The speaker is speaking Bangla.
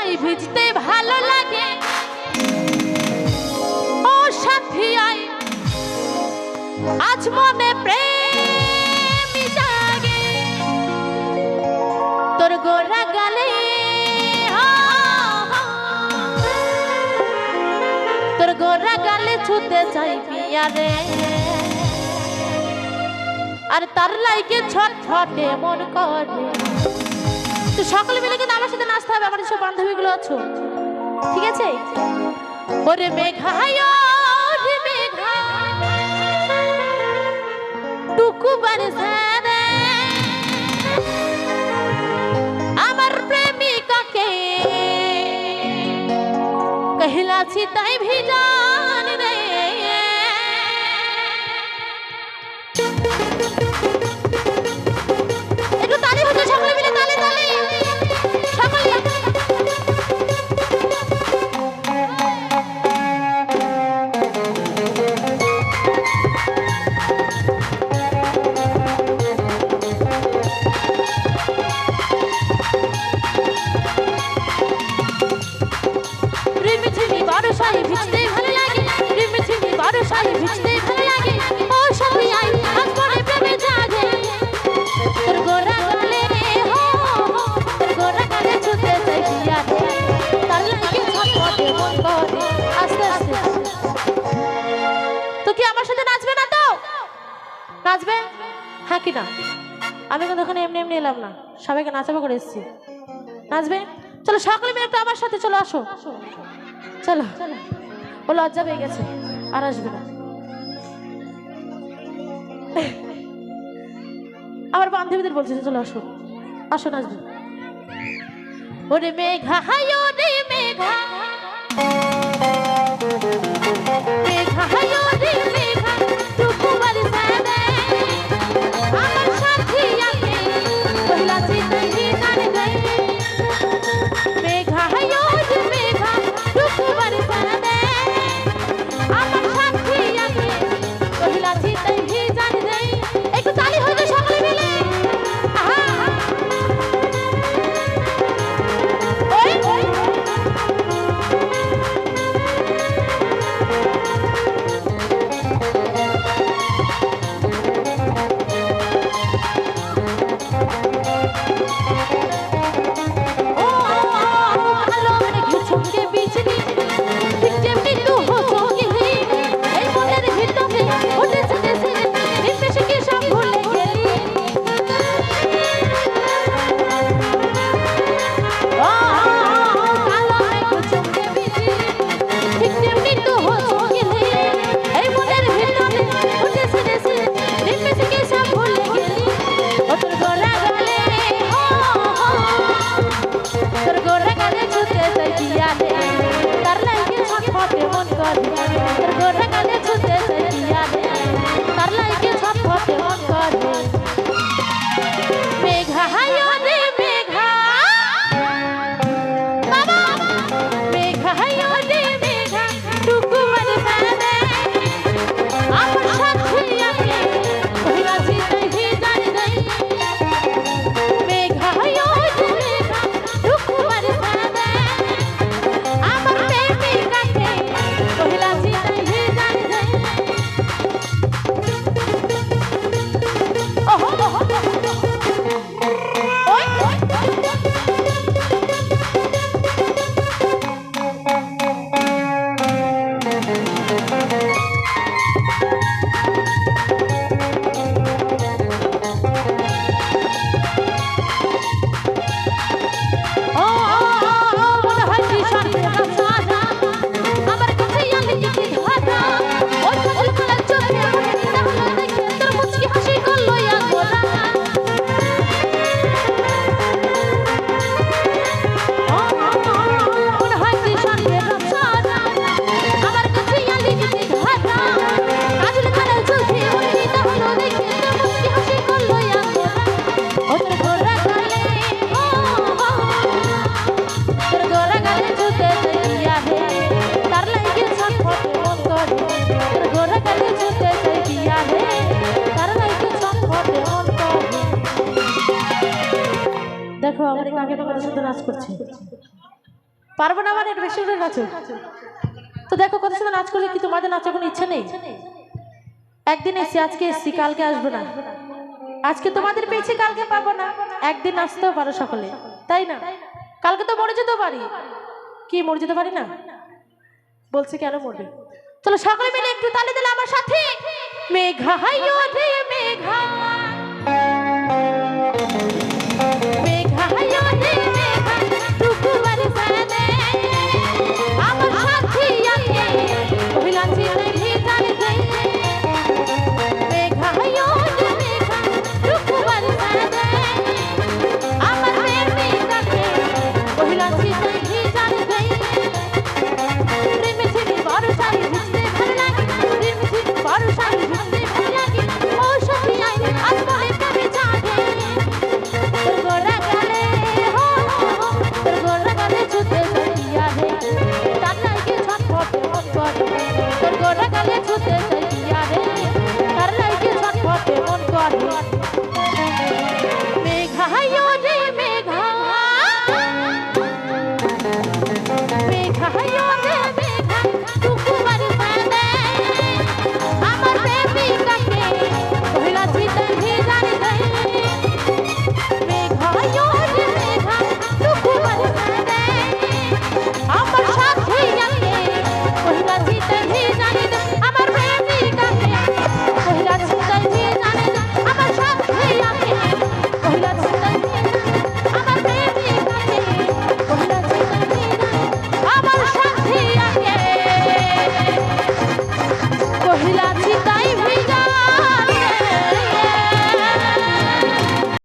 বর্ষায় ভিজতে ভালো লাগে ও সাথী আয় আজ মনে প্রেম জাগে তোর গোরা গালে তোর গোরা গালে ছুতে চাই পিয়া রে আর তার লাইকে ছটফটে মন করে তো সকলে মিলে কিন্তু আমার সাথে নাচতে হবে আমার সব বান্ধবীগুলো আছো ঠিক আছে ওরে মেঘায় রে মেঘা টুকু বরসারে আমার প্রেমিকাকে কহিলাছি তাই ভিজান রে একটু তালি হচ্ছে সকলে মিলে তালি তালি সকলে বর্ষায় ভিজতে ভালো লাগে রিমঝিমি বর্ষায় ভিজতে ভালো লাগে ও সাথী আয় আজ মনে প্রেমে জাগে তোর গোরা গালে হো তোর গোরা গালে ছুতে চাই পিয়া রে তার লাগে ছটফটে মন করে আস্তে আস্তে তো কি আমার সাথে নাচবে না তো নাচবে হ্যাঁ কি না আমি কিন্তু ওখানে এমনি এমনি এলাম না সবাইকে নাচাবো করে এসেছি নাচবে চলো সকলে মিলে একটু আমার সাথে চলো আসো চলো ও লজ্জা পেয়ে গেছে আর আসবে না আমার বান্ধবীদের বলছে চলো আসো আসো নাচবে ওরে মেঘা হায় রে মেঘা মেঘা হায় রে মেঘা টুকু বরসারে আমার সাথী আকে কহিলাছি তাই ভিজান রে মেঘা হায় রে মেঘা টুকু বরসারে আমার সাথী আকে কহিলাছি তাই ভিজান রে একটু তালি হয়ে যায় সকলে মিলে দেখো আমার কাকে তো কত সুন্দর নাচ করছে। পারবো না মানে একটু বেশি করে নাচো। তো দেখো কত সুন্দর নাচ করলে কি তোমাদের নাচার কোনো ইচ্ছে নেই? একদিন এসছি, আজকে এসছি, কালকে আসবো না। আজকে তোমাদের পেয়েছি, কালকে পাবো না। একদিন নাচতেও পারো সকলে, তাই না? কালকে তো মরে যেতে পারি। কি মরে যেতে পারি না? বলছে কেন মরবে? চলো সকলে মিলে একটু তালে দিলে আমার সাথে। মেঘা হাইও রে মেঘা, মেঘা হাইও রে মেঘা, টুকু বাড়ি সাদে আমার সাথী আছে অভিলাষী দেখি জানে যাই। মেঘা হাইও রে মেঘা, টুকু বাড়ি সাদে আমার প্রেমিক আছে অভিলাষী দেখি জানে যাই।